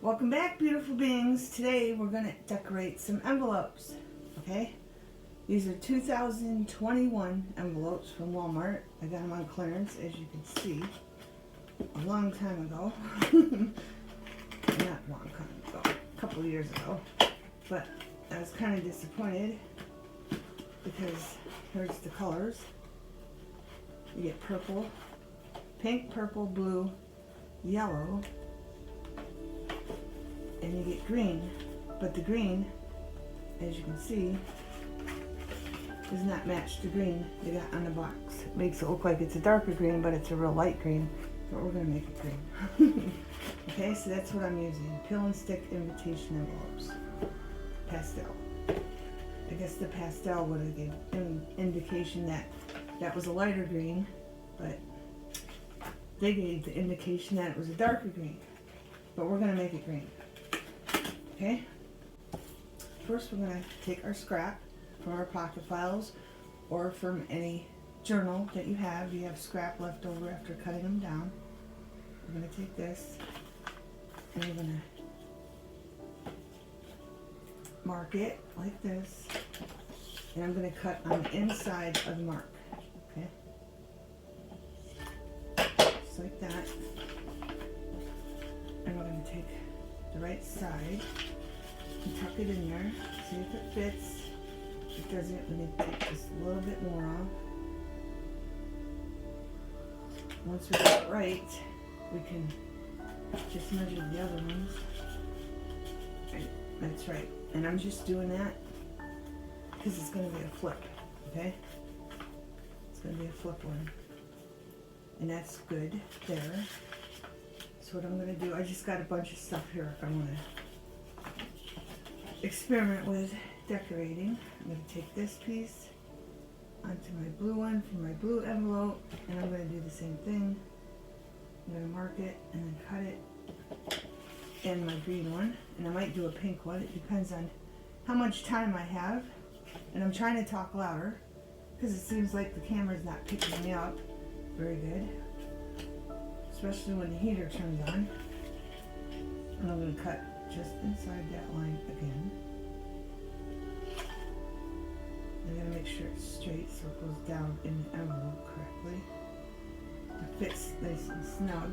Welcome back, beautiful beings. Today we're going to decorate some envelopes, okay? These are 2021 envelopes from Walmart. I got them on clearance, as you can see, a long time ago. Not a long time ago, a couple of years ago. But I was kind of disappointed because here's the colors. You get purple, pink, purple, blue, yellow, and you get green, but the green, as you can see, does not match the green they got on the box. It makes it look like it's a darker green, but it's a real light green, but we're going to make it green. Okay, so that's what I'm using. Peel and stick invitation envelopes. Pastel. I guess the pastel would have given an indication that that was a lighter green, but they gave the indication that it was a darker green. But we're going to make it green. Okay, first we're going to take our scrap from our pocket files or from any journal that you have. You have scrap left over after cutting them down. We're going to take this and we're going to mark it like this, and I'm going to cut on the inside of the mark. Okay, just like that. And we're going to take the right side and tuck it in there, see if it fits. If it doesn't, we need to take just a little bit more off. Once we get it right, we can just measure the other ones. Right, that's right. And I'm just doing that because it's going to be a flip, okay? It's going to be a flip one. And that's good there. So what I'm going to do, I just got a bunch of stuff here I want to experiment with decorating. I'm going to take this piece onto my blue one from my blue envelope, and I'm going to do the same thing. I'm going to mark it and then cut it in my green one, and I might do a pink one. It depends on how much time I have, and I'm trying to talk louder because it seems like the camera's not picking me up very good, especially when the heater turns on. And I'm going to cut just inside that line again. I'm going to make sure it's straight so it goes down in the envelope correctly. It fits nice and snug.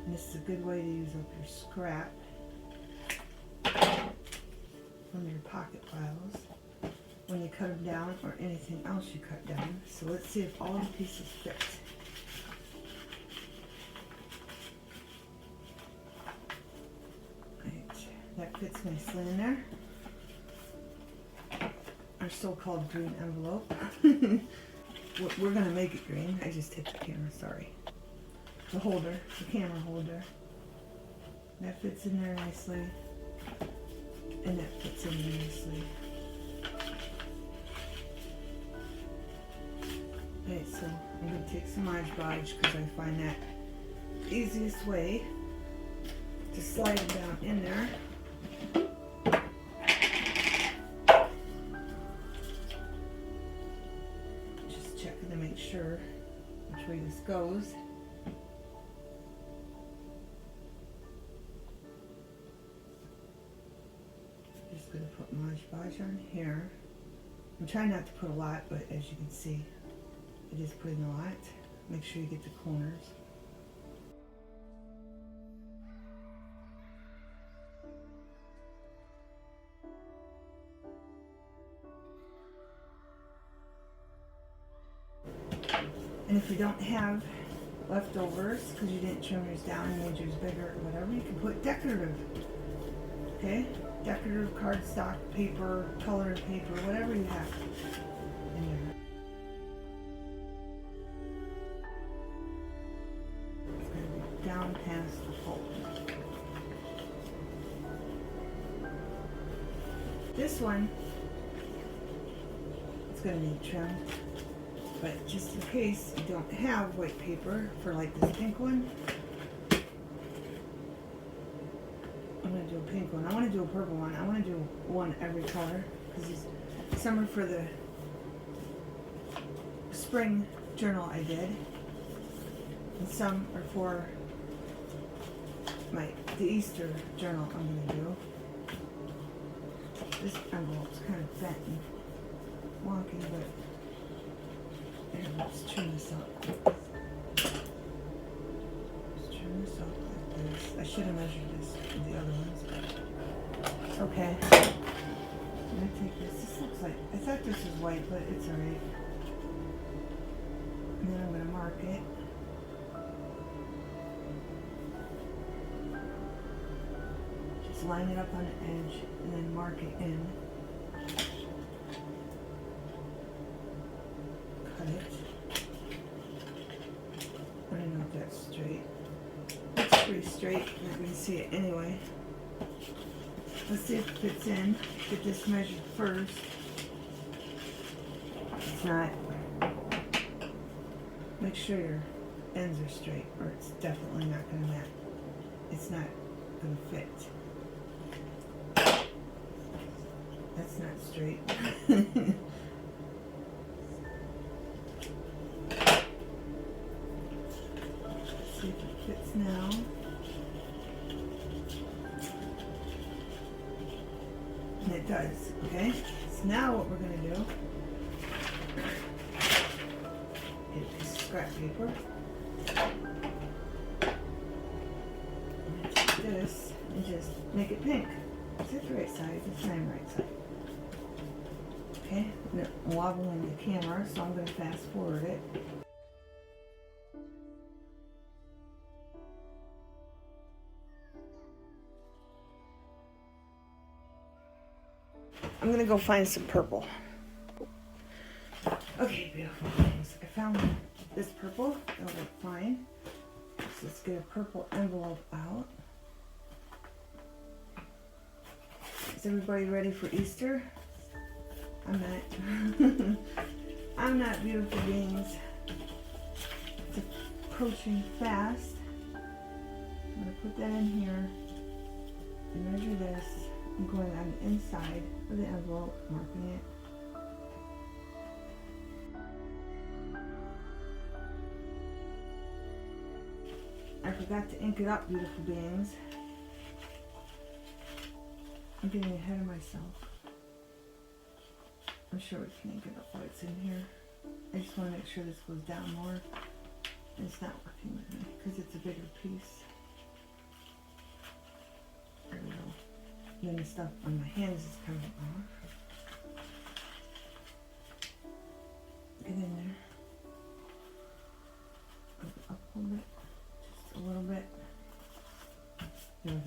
And this is a good way to use up your scrap from your pocket files when you cut them down, or anything else you cut down. So let's see if all the pieces fit. That fits nicely in there. Our so-called green envelope. We're going to make it green. I just hit the camera, sorry. The holder, the camera holder. That fits in there nicely. And that fits in there nicely. Okay, so I'm going to take some Mod Podge because I find that the easiest way to slide it down in there. Just checking to make sure which way this goes. Just going to put Mod Podge on here. I'm trying not to put a lot, but as you can see, it is putting a lot. Make sure you get the corners. And if you don't have leftovers because you didn't trim yours down and made yours bigger or whatever, you can put decorative. Okay? Decorative cardstock, paper, colored paper, whatever you have in there. It's going to be down past the fold. This one, it's going to need trimmed. But just in case you don't have white paper for like this pink one, I'm going to do a pink one. I want to do a purple one. I want to do one every color because some are for the spring journal I did. And some are for the Easter journal I'm going to do. This envelope's kind of bent and wonky, but here, let's trim this up. Let's trim this up like this. I should have measured this with the other ones, but it's okay. I'm going to take this. This looks like, I thought this was white, but it's alright. And then I'm going to mark it. Just line it up on the edge and then mark it in. Cut it. I don't know if that's straight. It's pretty straight. I'm not going to see it anyway. Let's see if it fits in. Get this measured first. It's not. Make sure your ends are straight or it's definitely not going to match. It's not going to fit. That's not straight. See if it fits now. And it does, okay? So now what we're going to do, get a piece of scrap paper. I'm going to take this and just make it pink. Is it the right side? It's not the right side. Okay, I'm wobbling the camera, so I'm going to fast forward it. I'm going to go find some purple. Okay, beautiful things. I found this purple. It'll look fine. So let's get a purple envelope out. Is everybody ready for Easter? I'm not. I'm not, beautiful beings. It's approaching fast. I'm going to put that in here. Measure this. I'm going on the inside of the envelope, marking it. I forgot to ink it up, beautiful beings. I'm getting ahead of myself. I'm sure we can ink it up while it's in here. I just want to make sure this goes down more. It's not working with me because it's a bigger piece. There we go. Then the stuff on my hands is coming off. Get in there. Put it up a little bit. Just a little bit. There we go.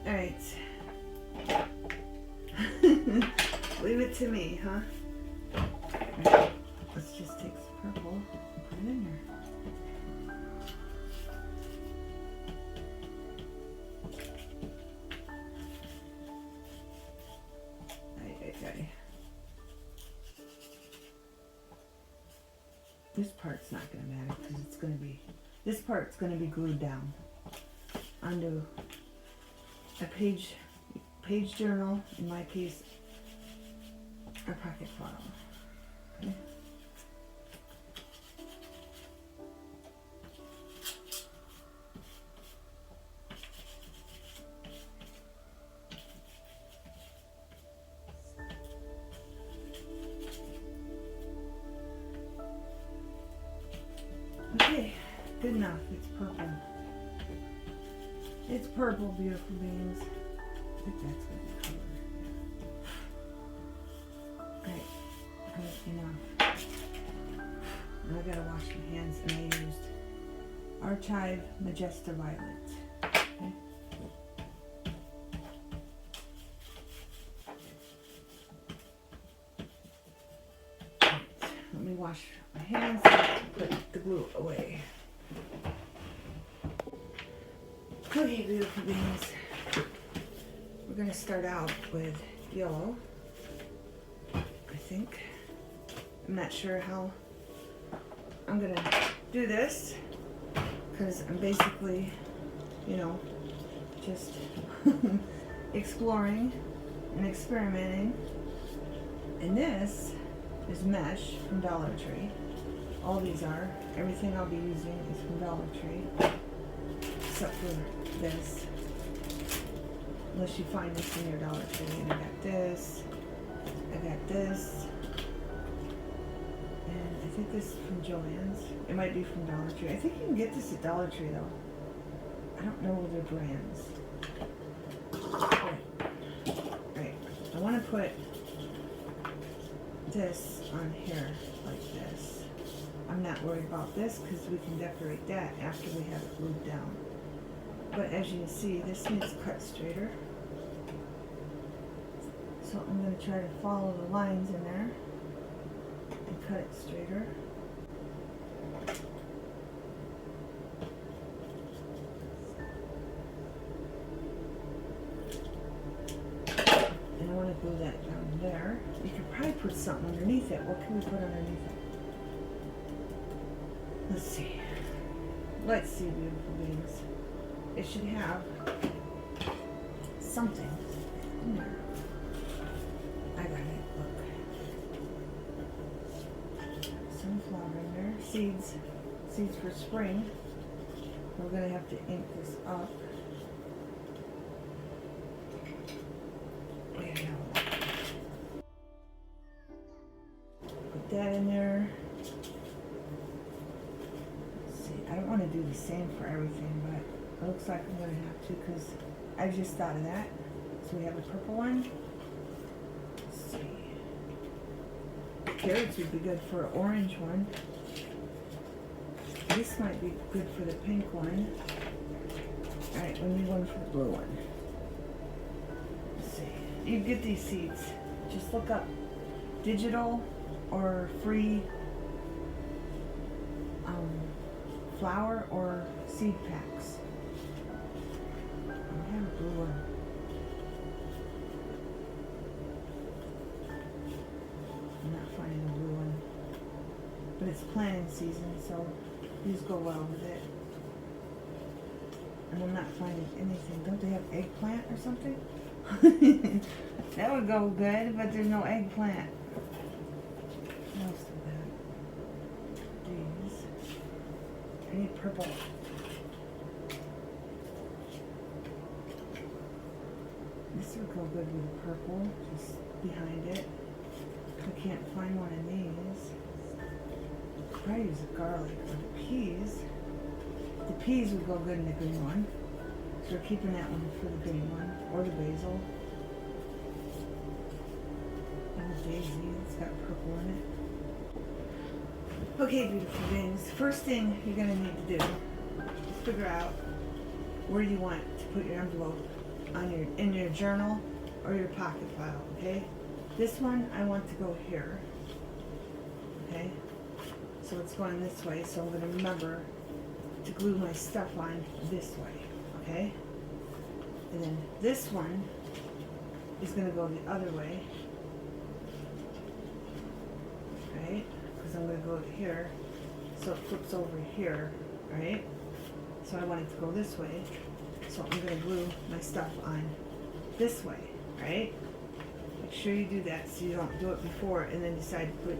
Alright. Leave it to me, huh? Let's just take some purple and put it in there. Aye. This part's not going to matter because it's going to be, this part's going to be glued down onto a page journal, in my case, a pocket file. Okay. Okay, good enough. It's purple. It's purple, beautiful beings. I think that's going to be colored. Alright, good enough. Now I gotta wash my hands, and I used Archive Magenta Violet. Okay. Let me wash my hands and put the glue away. Okay, beautiful beings. We're going to start out with yellow, I think. I'm not sure how I'm going to do this because I'm basically, you know, just exploring and experimenting. And this is mesh from Dollar Tree. All these are. Everything I'll be using is from Dollar Tree. Except for this. Unless you find this in your Dollar Tree. And I got this. I got this. And I think this is from Joann's. It might be from Dollar Tree. I think you can get this at Dollar Tree though. I don't know their brands. Right. I want to put this on here like this. I'm not worried about this because we can decorate that after we have it glued down. But as you can see, this needs cut straighter. So I'm going to try to follow the lines in there and cut it straighter. And I want to glue that down there. You could probably put something underneath it. What can we put underneath it? Let's see. Let's see, beautiful beings. It should have something in there. I got it. Look. Sunflower in there. Seeds. Seeds for spring. We're going to have to ink this up. There you go. Put that in there. I don't want to do the same for everything, but it looks like I'm going to have to because I just thought of that. So we have the purple one. Let's see. Carrots would be good for an orange one. This might be good for the pink one. Alright, we need one for the blue one. Let's see. You get these seeds. Just look up digital or free flower or seed packs. I have a blue one. I'm not finding a blue one. But it's planting season, so these go well with it. And I'm not finding anything. Don't they have eggplant or something? That would go good, but there's no eggplant. What else do that? These. I need purple. This would go good with the purple, just behind it. I can't find one of these. I'll probably use the garlic or the peas. The peas would go good in the green one. So we're keeping that one for the green one, or the basil. And the daisy, it's got purple in it. Okay, beautiful beings. First thing you're going to need to do is figure out where you want to put your envelope on in your journal or your pocket file, okay? This one I want to go here, okay? So it's going this way, so I'm going to remember to glue my stuff on this way, okay? And then this one is going to go the other way, right? Because I'm going to go here, so it flips over here, right? So I want it to go this way, so I'm going to glue my stuff on this way, right? Make sure you do that so you don't do it before and then decide to put it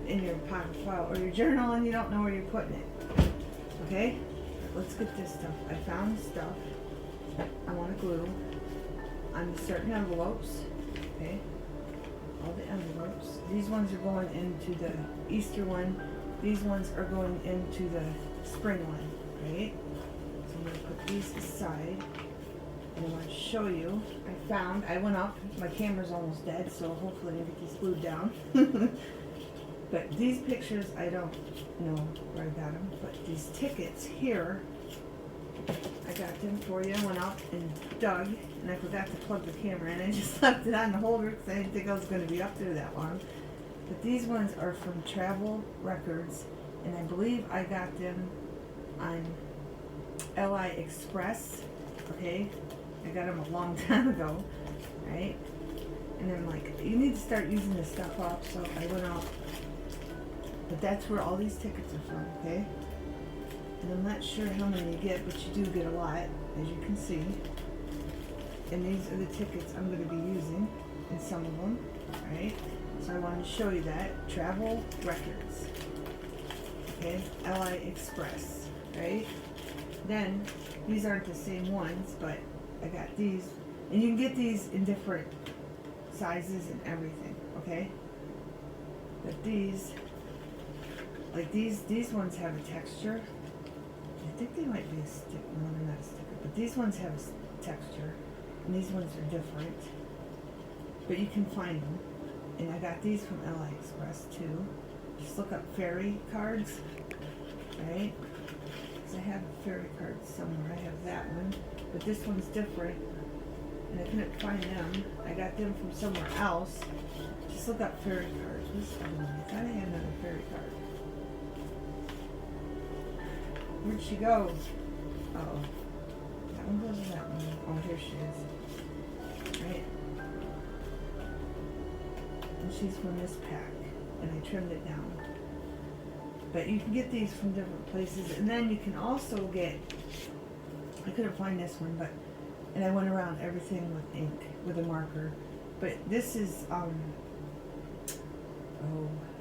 in your pocket file or your journal and you don't know where you're putting it. Okay? Let's get this stuff. I found stuff I want to glue on certain envelopes. Okay? All the envelopes. These ones are going into the Easter one. These ones are going into the spring one. Right? So I'm going to put these aside. And I want to show you. I went up. My camera's almost dead, so hopefully I can get these glued down. But these pictures, I don't know where I got them. But these tickets here, I got them for you. I went out and dug, and I forgot to plug the camera in. I just left it on the holder because I didn't think I was going to be up there that long. But these ones are from Travel Records, and I believe I got them on LI Express. Okay, I got them a long time ago, right? And I'm like, you need to start using this stuff up, so I went out. But that's where all these tickets are from, okay? And I'm not sure how many you get, but you do get a lot, as you can see. And these are the tickets I'm going to be using in some of them, right? So I wanted to show you that. Travel records, okay? LI Express, right? Then, these aren't the same ones, but I got these. And you can get these in different sizes and everything, okay? But these, like these ones have a texture. I think they might be a sticker. No, they're not a sticker. But these ones have a texture. And these ones are different. But you can find them. And I got these from LI Express too. Just look up fairy cards, right? Because I have a fairy card somewhere. I have that one. But this one's different. And I couldn't find them. I got them from somewhere else. Just look up fairy cards. What's the other one? I thought I had another fairy card. Where'd she go? Uh-oh. That one goes to that one. Oh, here she is. Right? And she's from this pack. And I trimmed it down. But you can get these from different places. And then you can also get, I couldn't find this one, but, and I went around everything with ink, with a marker. But this is,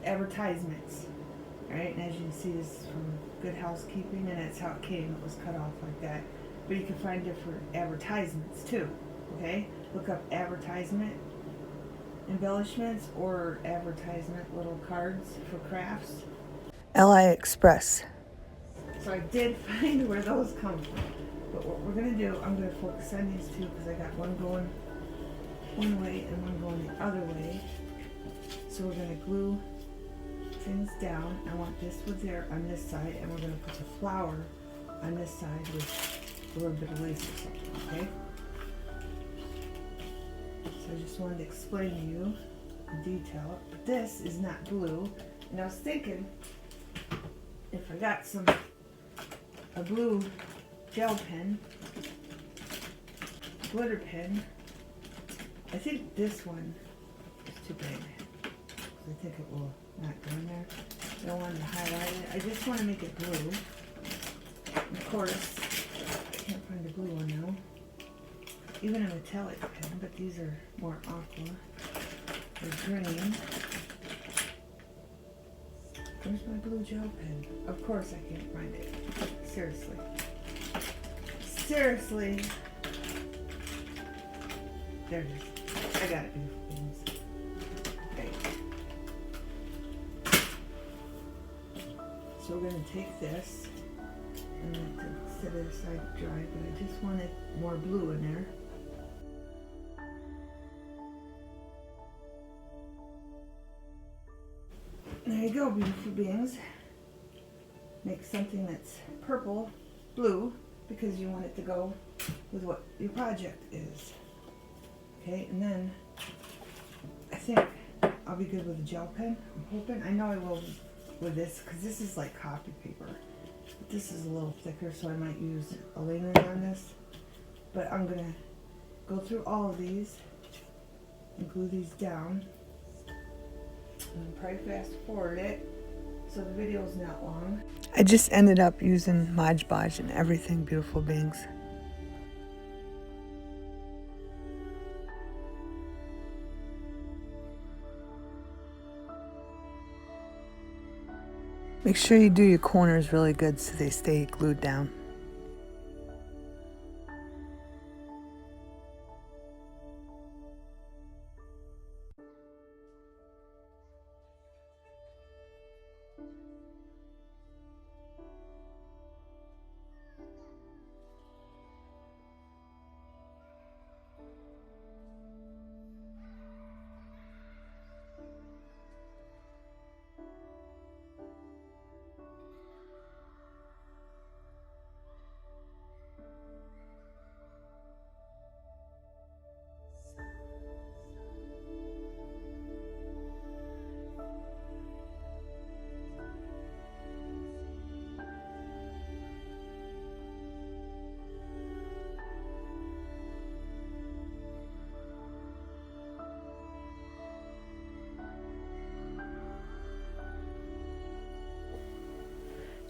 advertisements. Right? And as you can see, this is from Good Housekeeping, and that's how it came. It was cut off like that. But you can find different advertisements too. Okay? Look up advertisement embellishments or advertisement little cards for crafts. LI Express. So I did find where those come from. But what we're going to do, I'm going to focus on these two because I got one going one way and one going the other way. So we're going to glue things down. I want this with there on this side, and we're going to put the flower on this side with a little bit of lace or something, okay? So I just wanted to explain to you the detail. But this is not blue, and I was thinking if I got a blue gel pen, glitter pen, I think this one is too big. I think it will not go in there. I don't want to highlight it. I just want to make it blue. And of course, I can't find a blue one now. Even a metallic pen, but these are more aqua. They're green. Where's my blue gel pen? Of course I can't find it. Seriously. Seriously. There it is. I got it, beautiful things. Okay. So we're going to take this and let it set it aside to dry, but I just wanted more blue in there. There you go, beautiful beings. Make something that's purple, blue, because you want it to go with what your project is. Okay, and then I think I'll be good with a gel pen. I'm hoping. I know I will with this, because this is like copy paper. But this is a little thicker, so I might use a liner on this. But I'm going to go through all of these and glue these down. And probably fast forward it so the video is not long. I just ended up using Mod Podge and everything, beautiful beings. Make sure you do your corners really good so they stay glued down.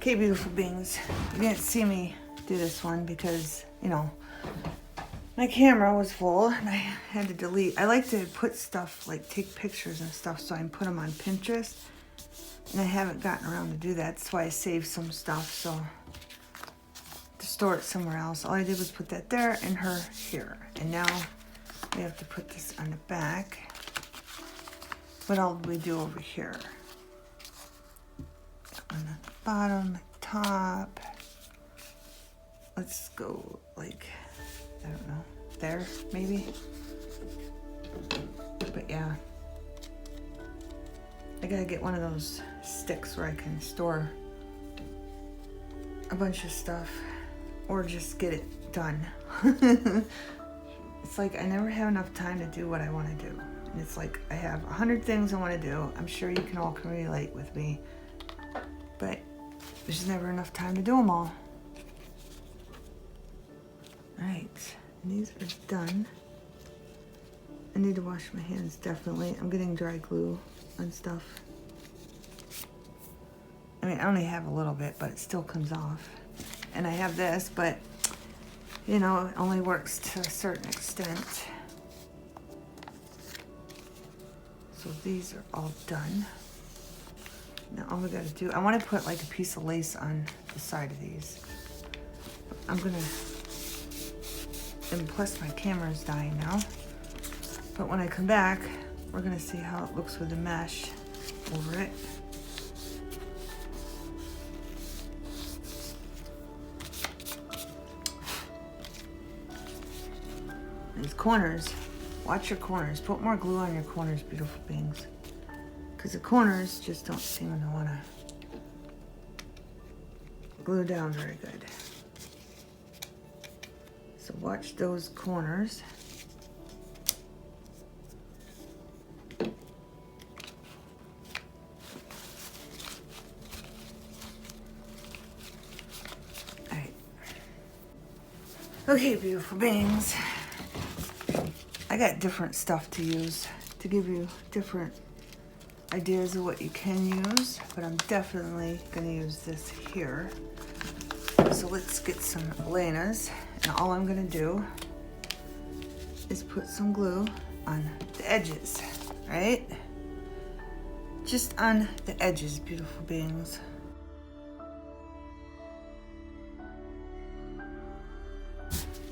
Okay, beautiful beings, you didn't see me do this one because, you know, my camera was full and I had to delete. I like to put stuff, like take pictures and stuff so I can put them on Pinterest. And I haven't gotten around to do that. That's why I saved some stuff, so to store it somewhere else. All I did was put that there and her here. And now we have to put this on the back. What all did we do over here? On the bottom, the top. Let's go like, I don't know, there maybe? But yeah. I gotta get one of those sticks where I can store a bunch of stuff or just get it done. It's like I never have enough time to do what I want to do. And it's like I have 100 things I want to do. I'm sure you can all relate with me. But there's never enough time to do them all. Alright, these are done. I need to wash my hands, definitely. I'm getting dry glue on stuff. I mean, I only have a little bit, but it still comes off. And I have this, but, you know, it only works to a certain extent. So these are all done. Now all we gotta do, I wanna put like a piece of lace on the side of these. I'm gonna, and plus my camera is dying now. But when I come back, we're gonna see how it looks with the mesh over it. These corners, watch your corners. Put more glue on your corners, beautiful beings. Because the corners just don't seem to want to glue down very good. So watch those corners. Alright. Okay, beautiful beings. I got different stuff to use to give you different ideas of what you can use, but I'm definitely going to use this here. So let's get some Elena's, and all I'm going to do is put some glue on the edges, right? Just on the edges, beautiful beings.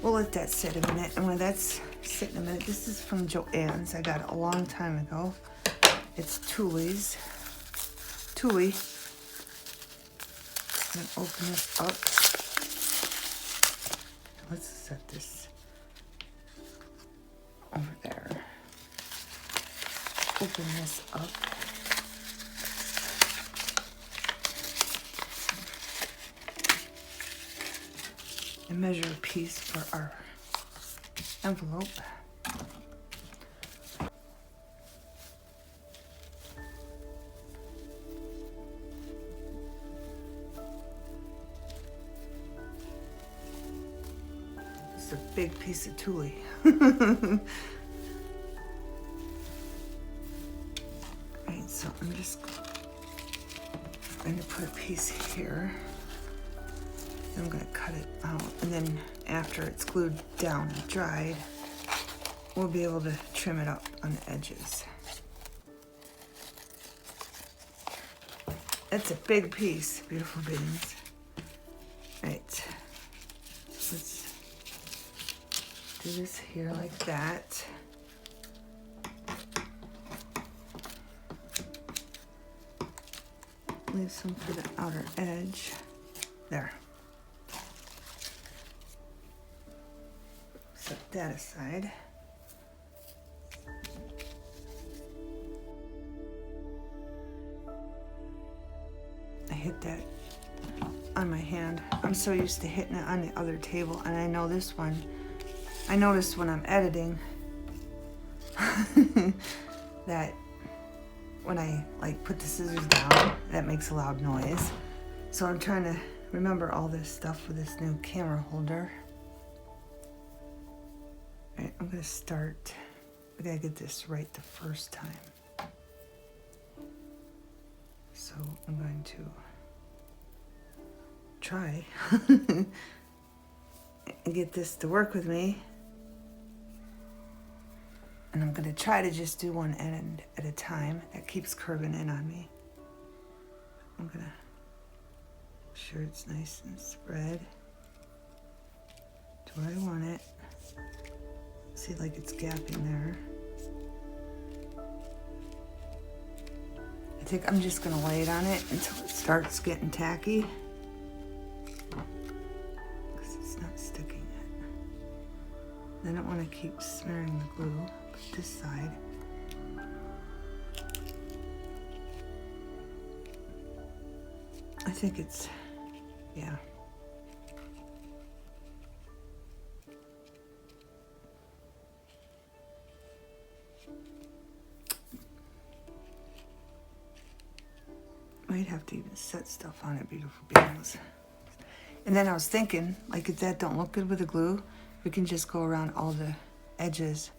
We'll let that sit a minute, and when that's sitting a minute, this is from Joann's. I got it a long time ago. It's Thule's. Thule. I'm gonna open this up. Let's set this over there. Open this up. And measure a piece for our envelope. It's a big piece of Thule. Right, so I'm just going to put a piece here. I'm going to cut it out, and then after it's glued down and dried, we'll be able to trim it up on the edges. That's a big piece, beautiful beings. Right, let's do this here like that. Leave some for the outer edge. There. Set that aside. I hit that on my hand. I'm so used to hitting it on the other table, and I know this one. I noticed when I'm editing that when I like put the scissors down, that makes a loud noise. So I'm trying to remember all this stuff with this new camera holder. Alright, I'm gonna start. I gotta get this right the first time. So I'm going to try and get this to work with me. And I'm gonna try to just do one end at a time. That keeps curving in on me. I'm gonna make sure it's nice and spread to where I want it. See, like it's gapping there. I think I'm just gonna lay it on it until it starts getting tacky. Because it's not sticking yet. I don't want to keep smearing the glue, but this side. I think it's, yeah. Might have to even set stuff on it, beautiful beings. And then I was thinking, like if that don't look good with the glue, we can just go around all the edges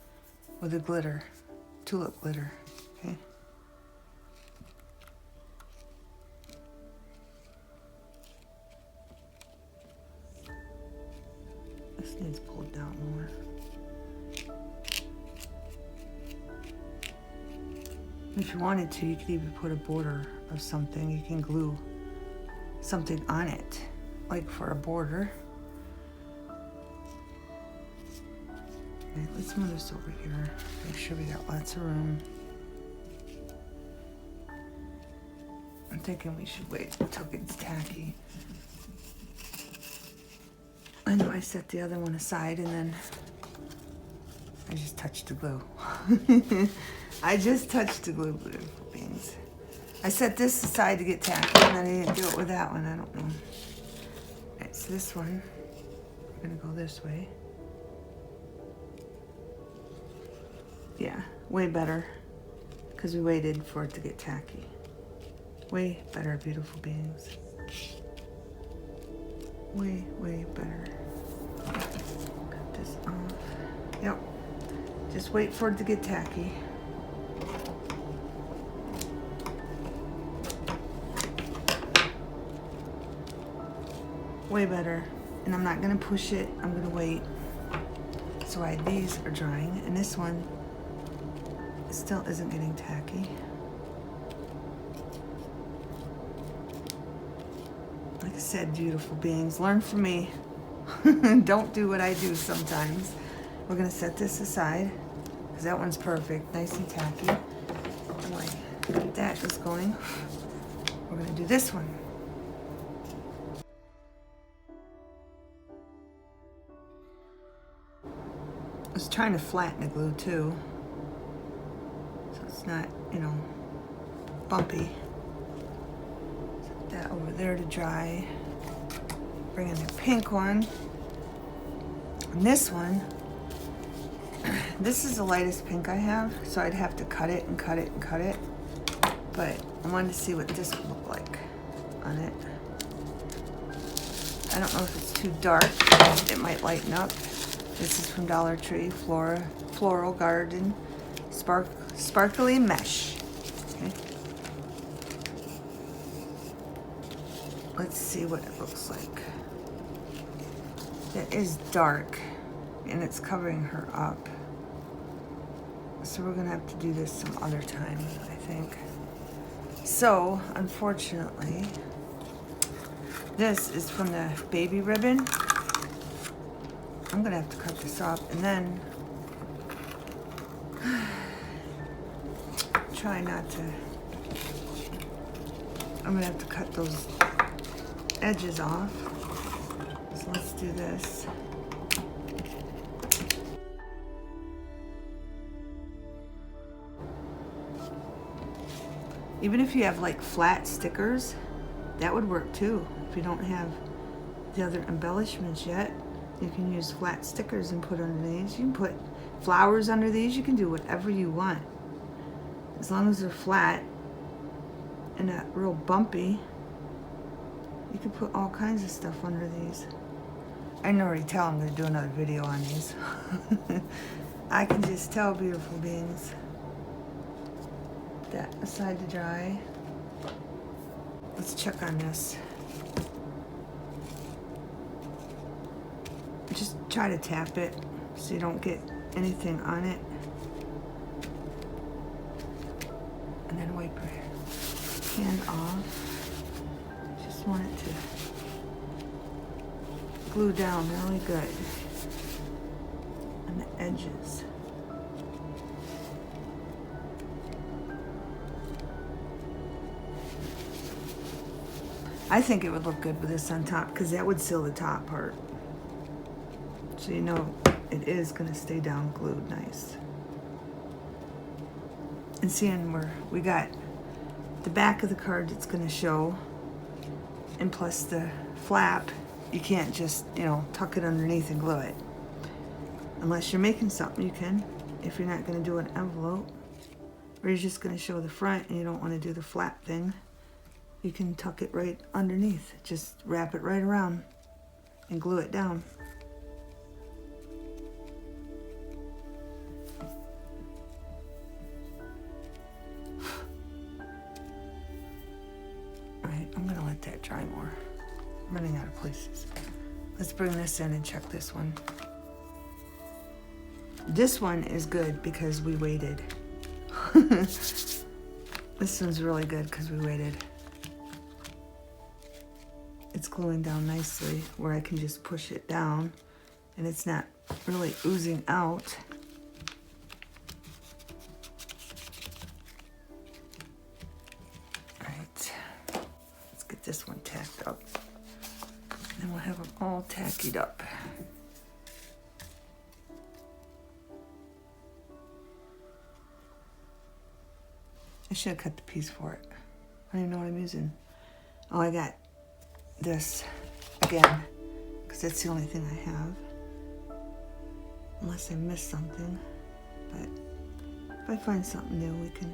with the glitter, tulip glitter, okay? This needs pulled down more. If you wanted to, you could even put a border of something. You can glue something on it, like for a border. Okay, let's move this over here. Make sure we got lots of room. I'm thinking we should wait until it gets tacky. I know I set the other one aside and then I just touched the glue. I just touched the glue, beautiful beings. I set this aside to get tacky and then I didn't do it with that one. I don't know. Alright, so this one, we're gonna go this way. Yeah, way better because we waited for it to get tacky. Way better, beautiful beings. Way, way better. Cut this off. Yep. Just wait for it to get tacky. Way better. And I'm not gonna push it, I'm gonna wait. So these are drying, and this one still isn't getting tacky. Like I said, beautiful beings, learn from me. Don't do what I do sometimes. We're gonna set this aside, because that one's perfect, nice and tacky. And like that is going. We're gonna do this one. I was trying to flatten the glue too, so it's not, you know, bumpy. Set that over there to dry. Bring in the pink one. And this one, this is the lightest pink I have, so I'd have to cut it and cut it and cut it. But I wanted to see what this would look like on it. I don't know if it's too dark. It might lighten up. This is from Dollar Tree, Floral Garden, Sparkly Mesh. Okay. Let's see what it looks like. It is dark, and it's covering her up. So we're gonna have to do this some other time, I think. So, unfortunately, this is from the baby ribbon. I'm gonna have to cut this off and then try not to. I'm gonna have to cut those edges off. So let's do this. Even if you have like flat stickers, that would work too. If you don't have the other embellishments yet, you can use flat stickers and put under these. You can put flowers under these. You can do whatever you want. As long as they're flat and not real bumpy, you can put all kinds of stuff under these. I can already tell I'm going to do another video on these. I can just tell, beautiful beings. That aside to dry. Let's check on this. Just try to tap it so you don't get anything on it. want it to glue down really good on the edges. I think it would look good with this on top because that would seal the top part. So you know it is going to stay down glued nice. And seeing where we got the back of the card that's going to show, and plus the flap, you can't just, you know, tuck it underneath and glue it. Unless you're making something, you can. If you're not going to do an envelope, or you're just going to show the front and you don't want to do the flap thing, you can tuck it right underneath. Just wrap it right around and glue it down. Alright, I'm gonna let that dry more. I'm running out of places. Let's bring this in and check this one. This one is good because we waited. This one's really good because we waited. It's gluing down nicely where I can just push it down and it's not really oozing out. Alright, let's get this one tacked up. And then we'll have them all tacked up. I should have cut the piece for it. I don't even know what I'm using. Oh, I got this again, because that's the only thing I have. Unless I missed something. But if I find something new, we can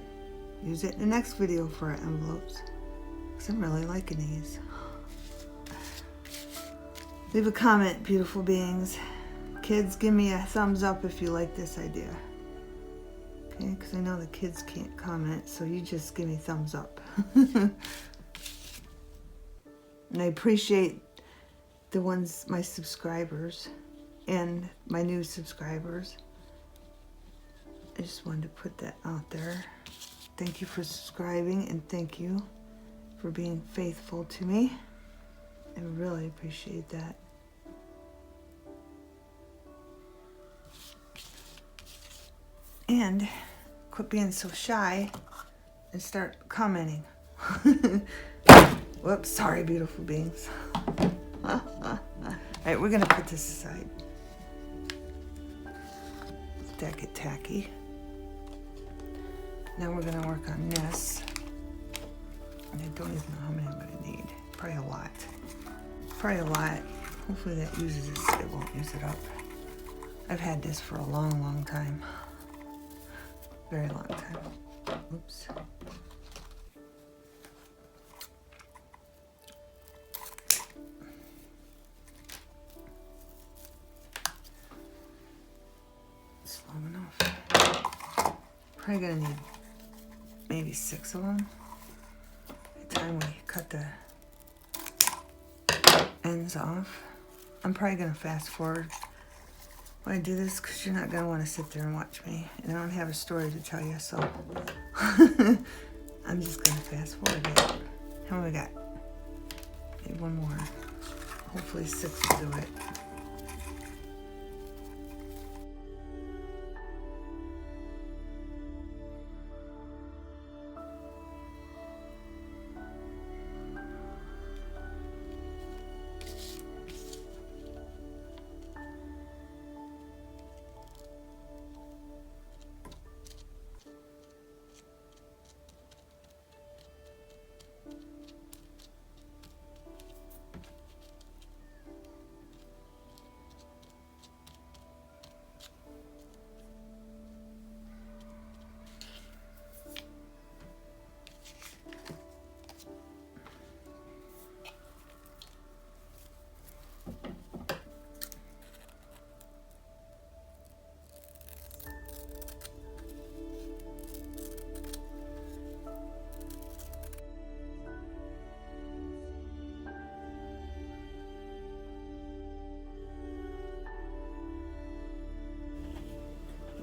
use it in the next video for our envelopes. Because I'm really liking these. Leave a comment, beautiful beings. Kids, give me a thumbs up if you like this idea. Okay, because I know the kids can't comment, so you just give me thumbs up. And I appreciate the ones, my subscribers, and my new subscribers. I just wanted to put that out there. Thank you for subscribing, and thank you for being faithful to me. I really appreciate that. And quit being so shy and start commenting. Whoops, sorry, beautiful beings. Alright, we're gonna put this aside. Let that get tacky. Now we're gonna work on this. And I don't even know how many I'm gonna need. Probably a lot. Probably a lot. Hopefully that uses it. It won't use it up. I've had this for a long, long time. Very long time. Oops. It's long enough. Probably gonna need maybe 6 of them. By the time we cut the ends off. I'm probably gonna fast forward when I do this because you're not gonna want to sit there and watch me, and I don't have a story to tell you, so I'm just gonna fast forward it. How many we got? Maybe one more. Hopefully 6 will do it.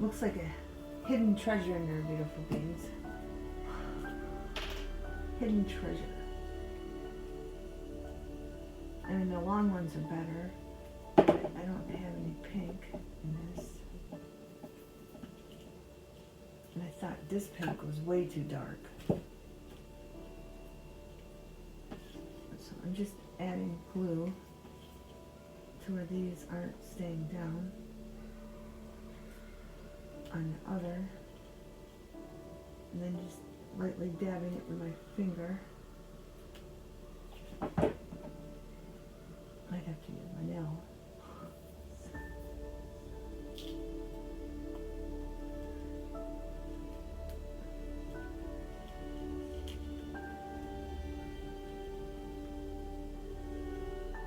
Looks like a hidden treasure in there, beautiful beings. Hidden treasure. I mean, the long ones are better. But I don't have any pink in this. And I thought this pink was way too dark. So I'm just adding glue to where these aren't staying down on the other. And then just lightly dabbing it with my finger. I'd have to use my nail.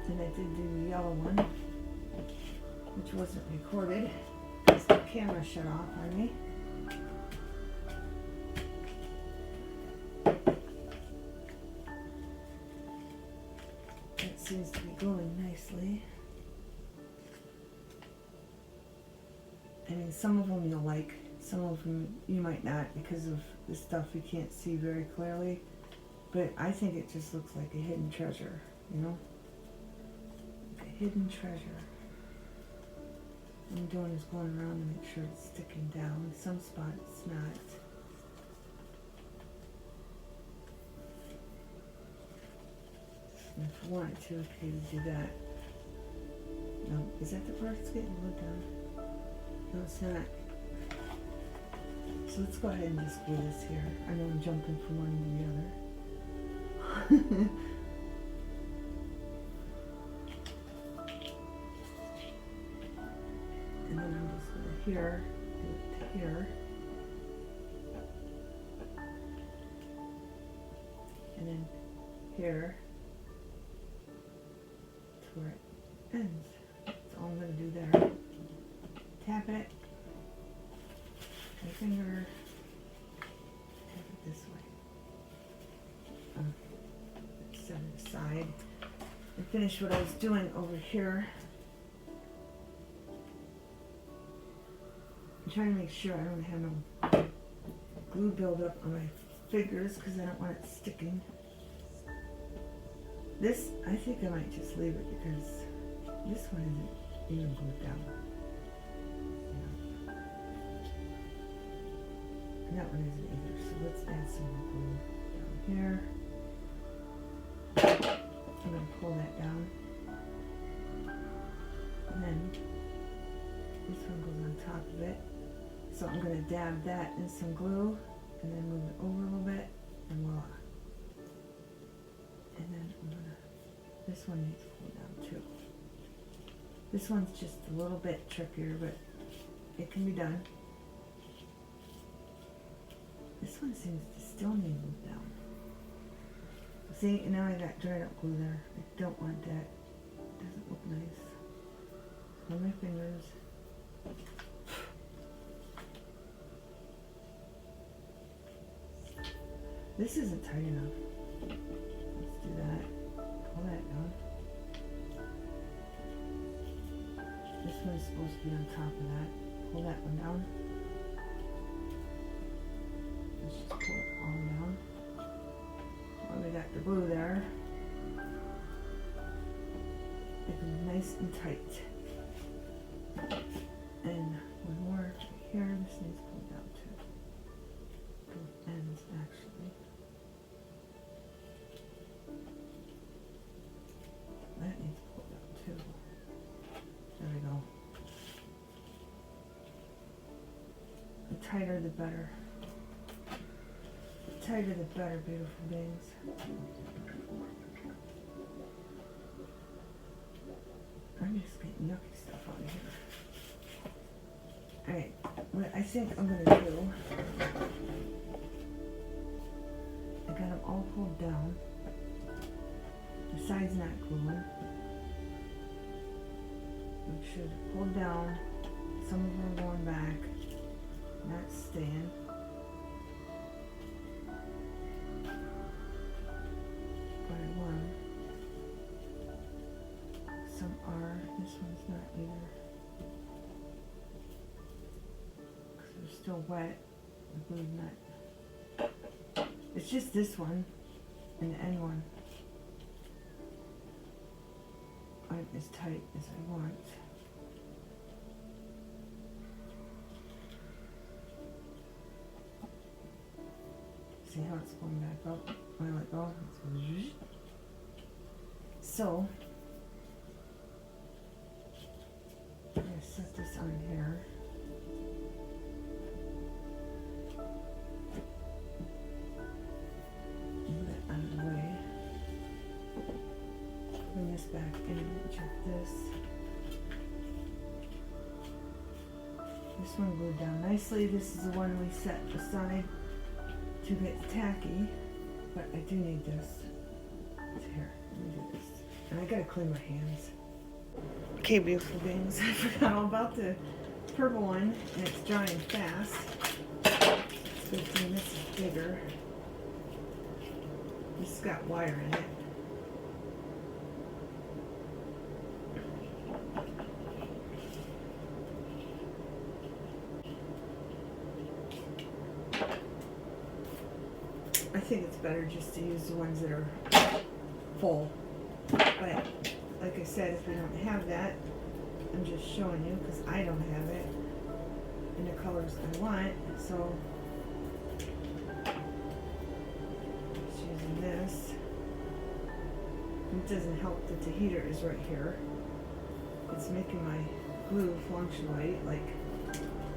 And I did do the yellow one, which wasn't recorded because the camera shut off on me. That seems to be going nicely. I mean, some of them you'll like, some of them you might not because of the stuff you can't see very clearly. But I think it just looks like a hidden treasure, you know? Hidden treasure. What I'm doing is going around to make sure it's sticking down. Some spots it's not. And if I wanted to, I could do that. No, is that the part that's getting glued down? No, it's not. So let's go ahead and just glue this here. I know I'm jumping from one to the other. And then I'm just going to here, do it to here. And then here to where it ends. That's all I'm going to do there. Tap it. My finger. Tap it this way. Set it aside. And finish what I was doing over here. I'm trying to make sure I don't have no glue buildup on my fingers because I don't want it sticking. This, I think I might just leave it because this one isn't even glued down. Yeah. And that one isn't either, so let's add some more glue down here. I'm going to pull that down. And then this one goes on top of it. So I'm going to dab that in some glue and then move it over a little bit and voila. And then I'm going to, this one needs to pull down too. This one's just a little bit trickier, but it can be done. This one seems to still need to move down. See, now I got dried up glue there. I don't want that. It doesn't look nice. On my fingers. This isn't tight enough. Let's do that. Pull that down. This one's supposed to be on top of that. Pull that one down. Let's just pull it all down. Well, we got the glue there. Make them nice and tight. And one more here. This needs pulled down too. Both ends actually. That needs pulled down too. There we go. The tighter the better. The tighter the better, beautiful beings. I'm just getting yucky stuff out of here. Alright, what I think I'm going to do, I got them all pulled down. The side's not gluing. Make sure they're pulled down. Some of them are going back, not staying. By one. Some are. This one's not either. Because they're still wet. The glue's not. It's just this one and the end one. aren't as tight as I want. See how it's going back up when I let go? So, I'm going to set this on here. Move that out of the way. Bring this back in and check this. This one glued down nicely. This is the one we set aside to get tacky, but I do need this. It's here. Let me do this. And I gotta clean my hands. Okay, beautiful beings. I forgot all about the purple one, and it's drying fast. It's good thing this is bigger. This has got wire in it. I think it's better just to use the ones that are full. But like I said, if we don't have that, I'm just showing you because I don't have it in the colors I want. So just using this. It doesn't help that the heater is right here. It's making my glue fluctuate, like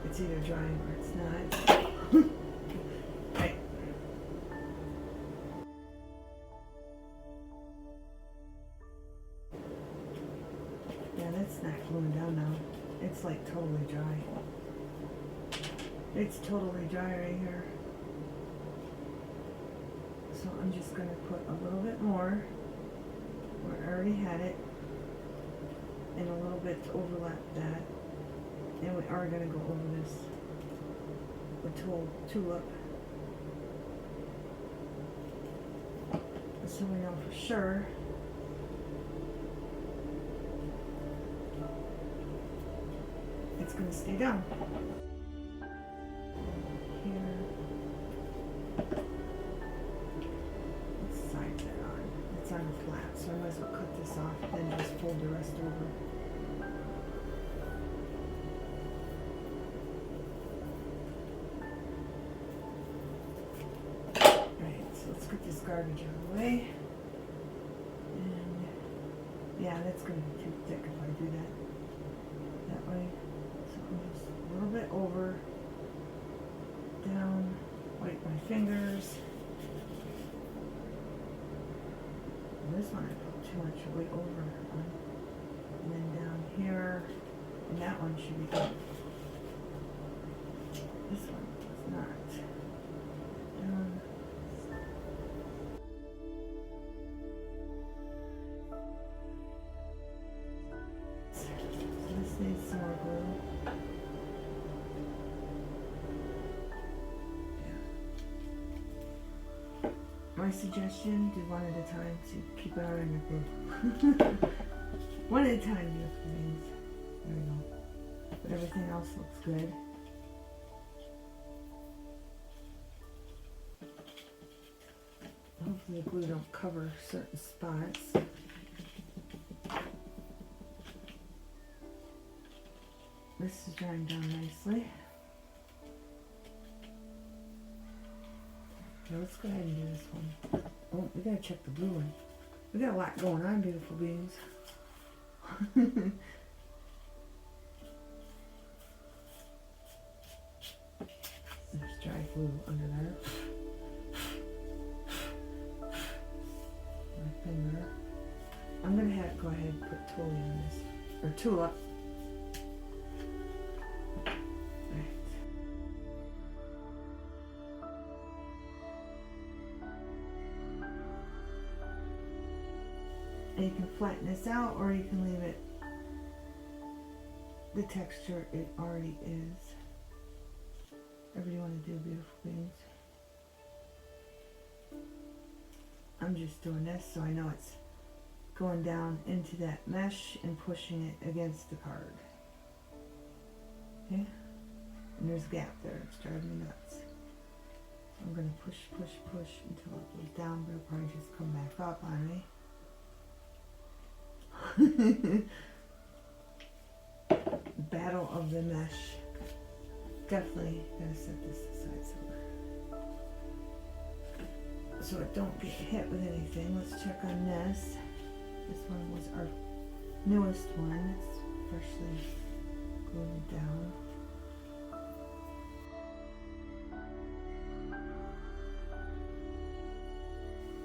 it's either drying or it's not. Right. Yeah, that's not gluing down now. It's like totally dry. It's totally dry right here. So I'm just going to put a little bit more where I already had it, and a little bit to overlap that. And we are going to go over this with tulip. So we know for sure it's going to stay down. Here. Let's side that on. It's on a flat, so I might as well cut this off and just fold the rest over. Alright, so let's get this garbage out of the way. And yeah, that's going to be too thick if I do that way. So I'm just a little bit over, down, wipe my fingers. And this one I put too much weight over on. And then down here, and that one should be good. This one is not. Down. So this needs some more glue. Yeah. My suggestion, do one at a time to keep an eye on your glue. One at a time, beautiful things. There we go. But everything else looks good. Hopefully the glue don't cover certain spots. This is drying down nicely. Now let's go ahead and do this one. Oh, we gotta check the blue one. We got a lot going on, beautiful beings. There's dry glue under there. My finger. I'm gonna go ahead and put tulip on this, or tulip. And you can flatten this out, or you can leave it the texture it already is. Whatever you want to do, beautiful beings. I'm just doing this so I know it's going down into that mesh and pushing it against the card. Okay? And there's a gap there. It's driving me nuts. So I'm going to push, push, push until it goes down, but it'll probably just come back up on me. Battle of the mesh. Definitely gotta set this aside somewhere so it don't get hit with anything. Let's check on this. This one was our newest one. It's freshly glued down.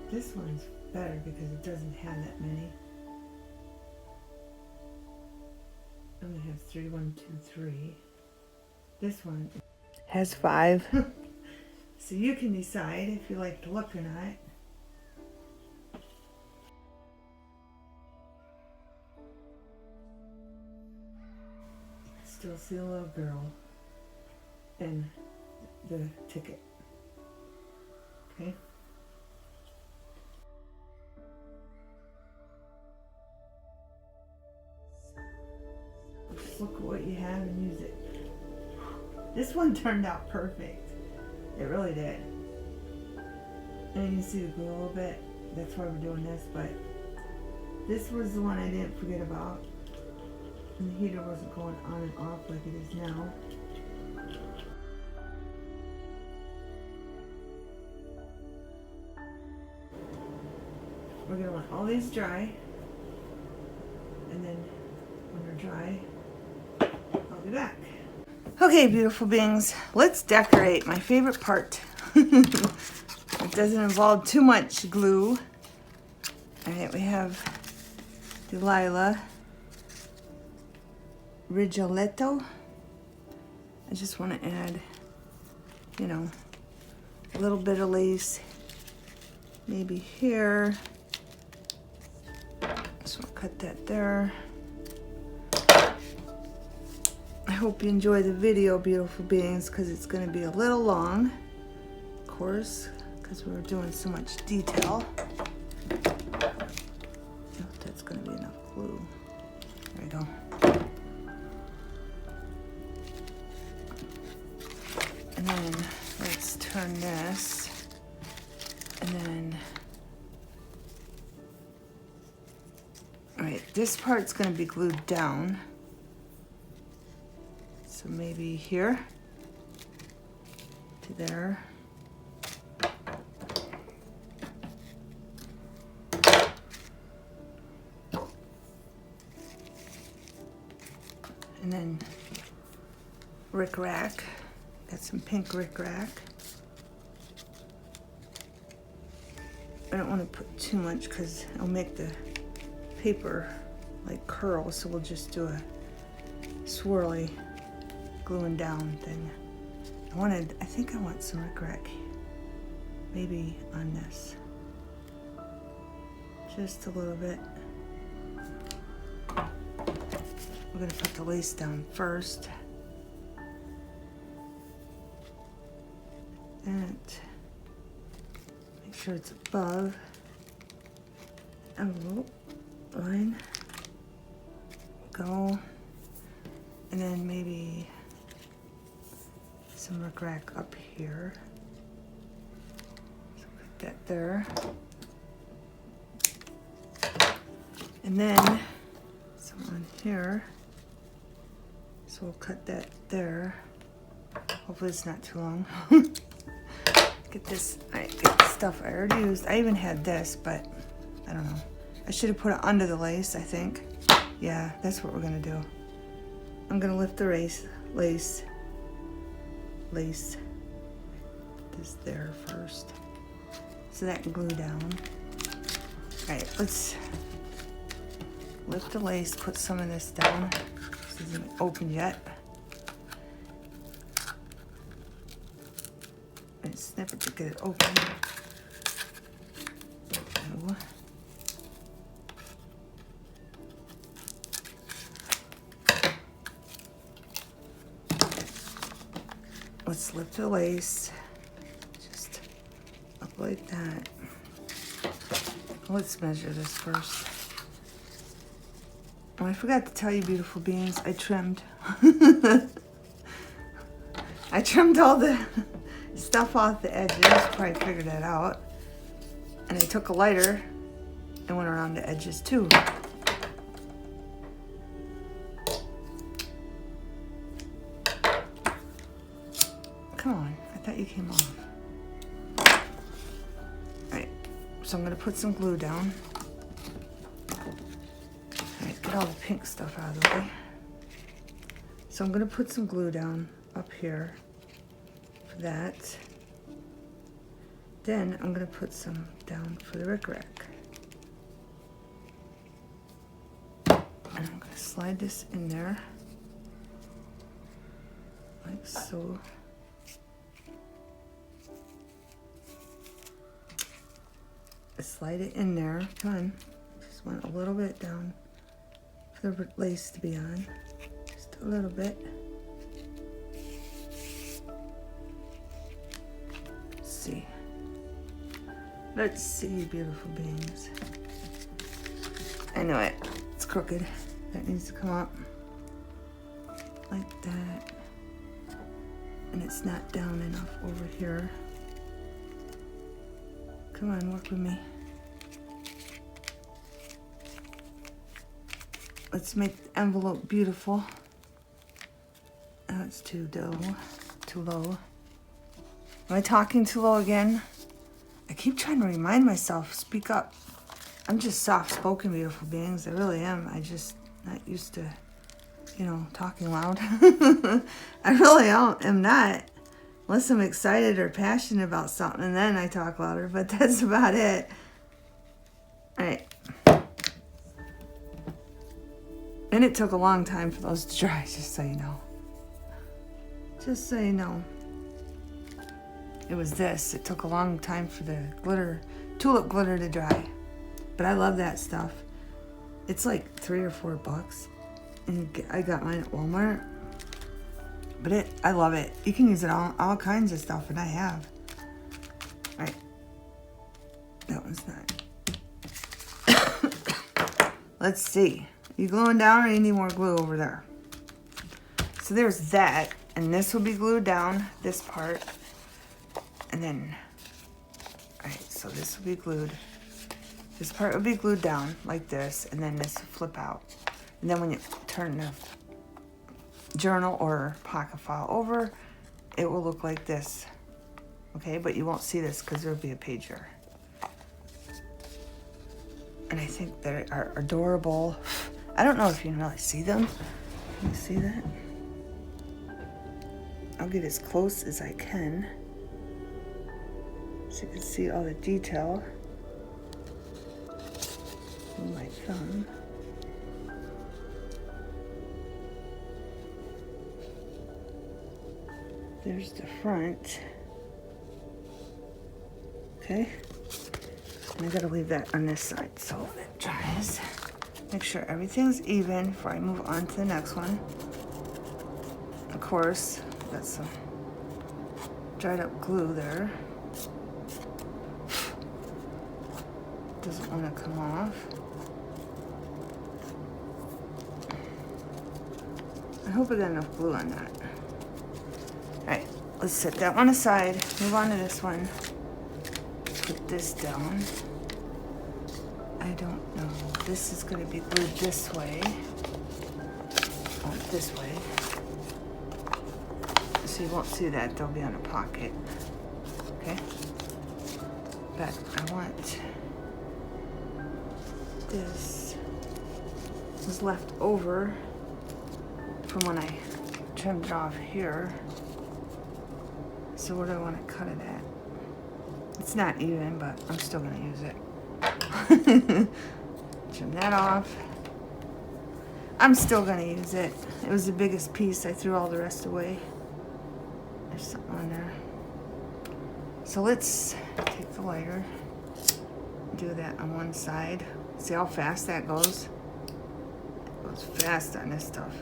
This one's better because it doesn't have that many. It only has 3, 1, 2, 3. This one has 5. So you can decide if you like the look or not. Still see a little girl and the ticket. Okay. Just look at what you have and use it. This one turned out perfect. It really did. And you can see the glue a little bit. That's why we're doing this, but this was the one I didn't forget about. And the heater wasn't going on and off like it is now. We're going to want all these dry. And then when they're dry, I'll be back. Okay, beautiful beings, let's decorate. My favorite part. It doesn't involve too much glue. Alright, we have Delilah Rigoletto. I just want to add, you know, a little bit of lace, maybe here. So I'll cut that there. I hope you enjoy the video, beautiful beings, because it's going to be a little long, of course, because we were doing so much detail. I hope that's going to be enough glue. There we go. And then let's turn this, and then, all right, this part's going to be glued down. So maybe here to there. And then rickrack. Got some pink rickrack. I don't want to put too much because it'll make the paper like curl, so we'll just do a swirly gluing down thing. I think I want some rickrack maybe on this. Just a little bit. We're gonna put the lace down first. And make sure it's above. Oh, line. Go. And then maybe some rickrack up here. So put that there. And then some on here. So we'll cut that there. Hopefully it's not too long. Get this, get the stuff I already used. I even had this, but I don't know. I should have put it under the lace, I think. Yeah, that's what we're gonna do. I'm gonna lift the lace this there first, so that can glue down. All right, let's lift the lace, put some of this down. This isn't open yet. And snip it to get it open. So, let's lift the lace, just up like that. Let's measure this first. Oh, I forgot to tell you, beautiful beings, I trimmed. I trimmed all the stuff off the edges, probably figured that out. And I took a lighter and went around the edges too. Come on, I thought you came off. Alright, so I'm gonna put some glue down. Alright, get all the pink stuff out of the way. So I'm gonna put some glue down up here for that. Then I'm gonna put some down for the rickrack. And I'm gonna slide this in there, like so. Slide it in there, come on. Just want a little bit down for the lace to be on, just a little bit. Let's see, beautiful beings. I know it. It's crooked. That needs to come up. Like that. And it's not down enough over here. Come on, work with me. Let's make the envelope beautiful. Oh, it's too low. Too low. Am I talking too low again? I keep trying to remind myself, speak up. I'm just soft-spoken, beautiful beings. I really am. I just not used to, you know, talking loud. I really am not. Unless I'm excited or passionate about something, and then I talk louder, but that's about it. All right. And it took a long time for those to dry, just so you know. Just so you know. It was this. It took a long time for the glitter, tulip glitter to dry. But I love that stuff. It's like $3 or $4. And I got mine at Walmart. But I love it. You can use it on all kinds of stuff, and I have. All right. That one's not. Let's see. You gluing down, or you need more glue over there? So there's that. And this will be glued down, this part. And then, all right, so this will be glued. This part will be glued down like this, and then this will flip out. And then when you turn the journal or pocket file over, it will look like this. Okay, but you won't see this because there'll be a page here. And I think they are adorable. I don't know if you can really see them. Can you see that? I'll get as close as I can, so you can see all the detail with my thumb. There's the front. Okay. And I gotta leave that on this side so it dries. Make sure everything's even before I move on to the next one. Of course, got some dried up glue there. Doesn't want to come off. I hope I got enough glue on that. Alright, let's set that one aside. Move on to this one. Put this down. I don't know. This is going to be glued this way. Oh, this way. So you won't see that. They'll be on a pocket. Okay? But I want this was left over from when I trimmed it off here. So where do I want to cut it at? It's not even, but I'm still going to use it. Trim that off. I'm still going to use it. It was the biggest piece. I threw all the rest away. There's something on there. So let's take the lighter, do that on one side. See how fast that goes? It goes fast on this stuff.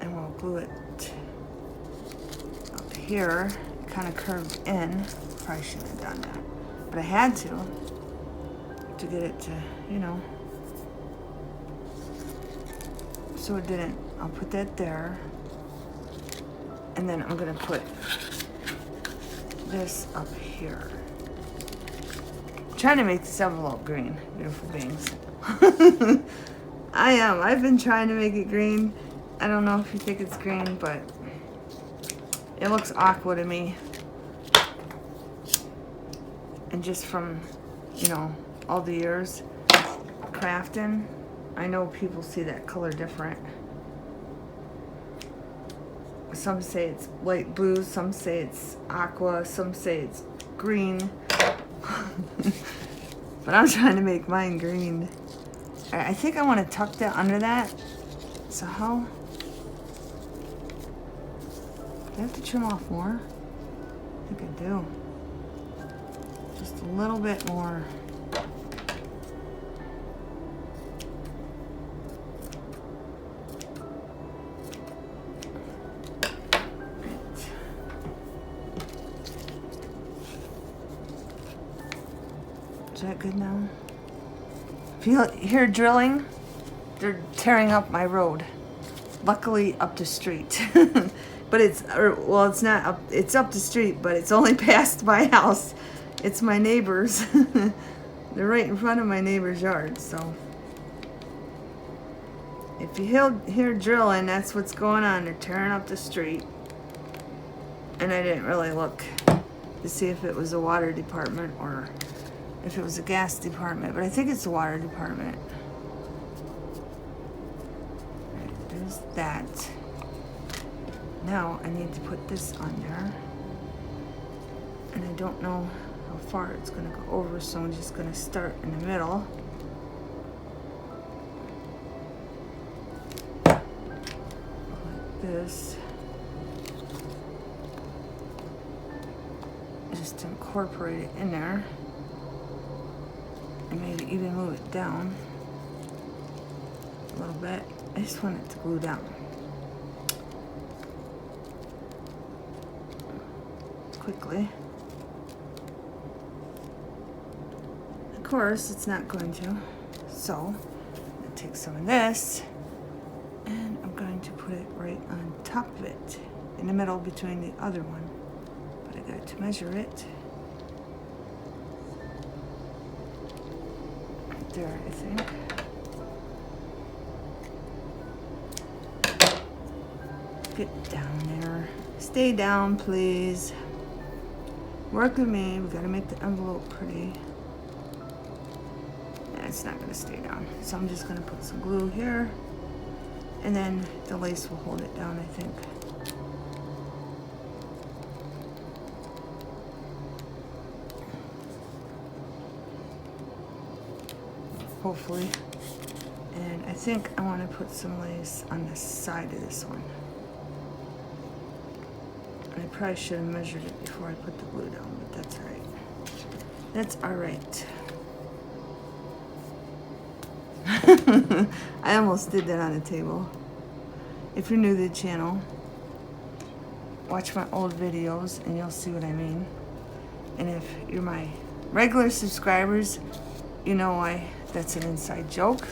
And we'll glue it up here. It kind of curved in. Probably shouldn't have done that. But I had to get it to, you know. So it didn't. I'll put that there. And then I'm going to put this up here. I'm trying to make this envelope green, beautiful beings. I am. I've been trying to make it green. I don't know if you think it's green, but It looks aqua to me. And just from, you know, all the years crafting, I know people see that color different. Some say it's light blue, some say it's aqua, some say it's green. But I'm trying to make mine green. I think I want to tuck that under that. So how? Do I have to trim off more? I think I do. Just a little bit more. Is that good now? If you hear drilling, they're tearing up my road. Luckily up the street. But it's not up, it's up the street, but it's only past my house. It's my neighbors. They're right in front of my neighbor's yard, so. If you hear drilling, that's what's going on. They're tearing up the street. And I didn't really look to see if it was a water department or if it was a gas department, but I think it's the water department. Right, there's that. Now I need to put this on there. And I don't know how far it's gonna go over, so I'm just gonna start in the middle. Like this. Just incorporate it in there. And maybe even move it down a little bit. I just want it to glue down. Quickly. Of course, it's not going to. So, I'm going to take some of this and I'm going to put it right on top of it, in the middle between the other one. But I got to measure it. There, I think. Get down there. Stay down, please. Work with me. We gotta make the envelope pretty. Yeah, it's not gonna stay down. So I'm just gonna put some glue here. And then the lace will hold it down, I think. Hopefully. And I think I want to put some lace on the side of this one. And I probably should have measured it before I put the glue down, but that's all right. That's all right. I almost did that on the table. If you're new to the channel, watch my old videos and you'll see what I mean. And if you're my regular subscribers, you know why that's an inside joke.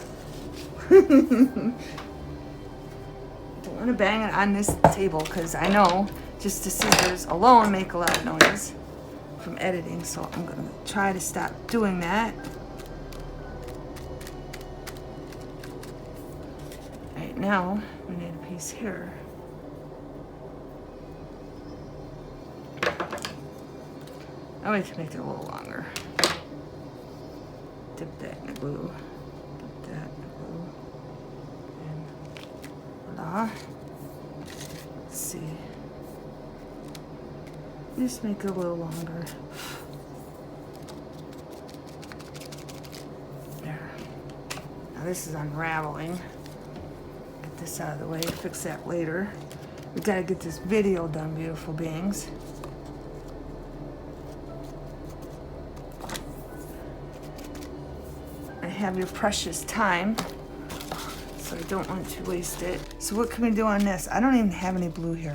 Don't want to bang it on this table because I know just the scissors alone make a lot of noise from editing, so I'm going to try to stop doing that. Right now, we need a piece here. I want to make it a little longer. Dip that in the glue. Dip that in the glue. And voila. Let's see. Just make it a little longer. There. Now this is unraveling. Get this out of the way. Fix that later. We gotta get this video done, beautiful beings. Have your precious time, so I don't want to waste it. So what can we do on this? I don't even have any blue here.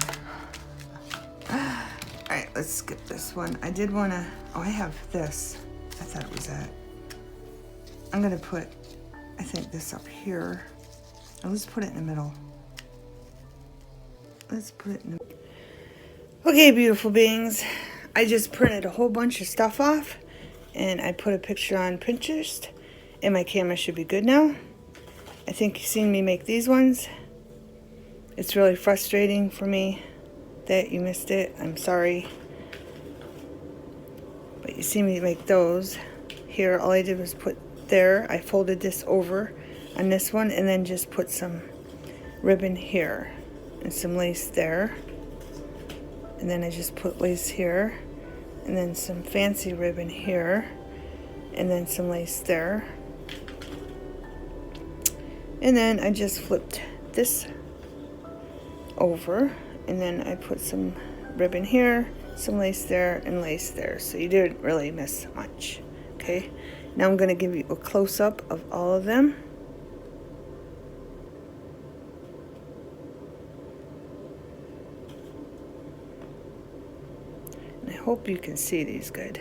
Alright, let's skip this one. I did want to, oh, I have this. I thought it was that. I'm going to put, I think, this up here. Oh, let's put it in the middle. Let's put it in the middle. Okay, beautiful beings. I just printed a whole bunch of stuff off, and I put a picture on Pinterest. And my camera should be good now. I think you've seen me make these ones. It's really frustrating for me that you missed it. I'm sorry. But you see me make those. Here, all I did was put there. I folded this over on this one and then just put some ribbon here and some lace there. And then I just put lace here and then some fancy ribbon here and then some lace there. And then I just flipped this over and then I put some ribbon here, some lace there, and lace there. So you didn't really miss much. Okay, now I'm going to give you a close-up of all of them. And I hope you can see these good.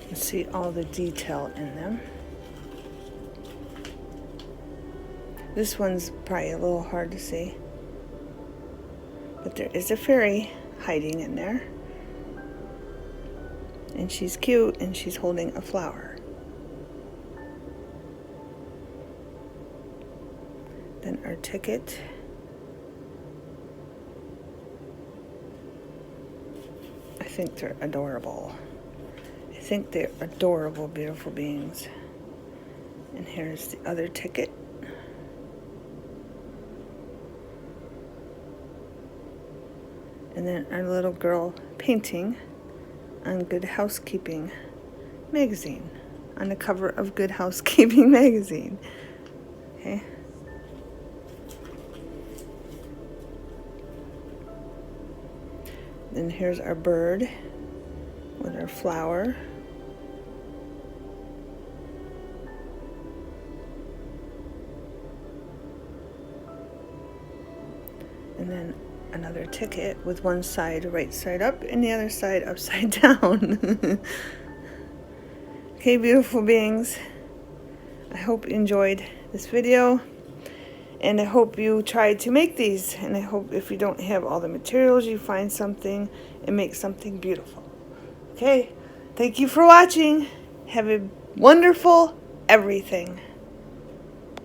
You see all the detail in them. This one's probably a little hard to see, but there is a fairy hiding in there, and she's cute and she's holding a flower. Then our ticket. I think they're adorable. I think they're adorable, beautiful beings. And here's the other ticket. And then our little girl painting on Good Housekeeping magazine, on the cover of Good Housekeeping magazine. Okay. Then here's our bird with our flower. And then another ticket with one side right side up and the other side upside down. Okay, beautiful beings. I hope you enjoyed this video. And I hope you try to make these. And I hope if you don't have all the materials, you find something and make something beautiful. Okay, thank you for watching. Have a wonderful everything.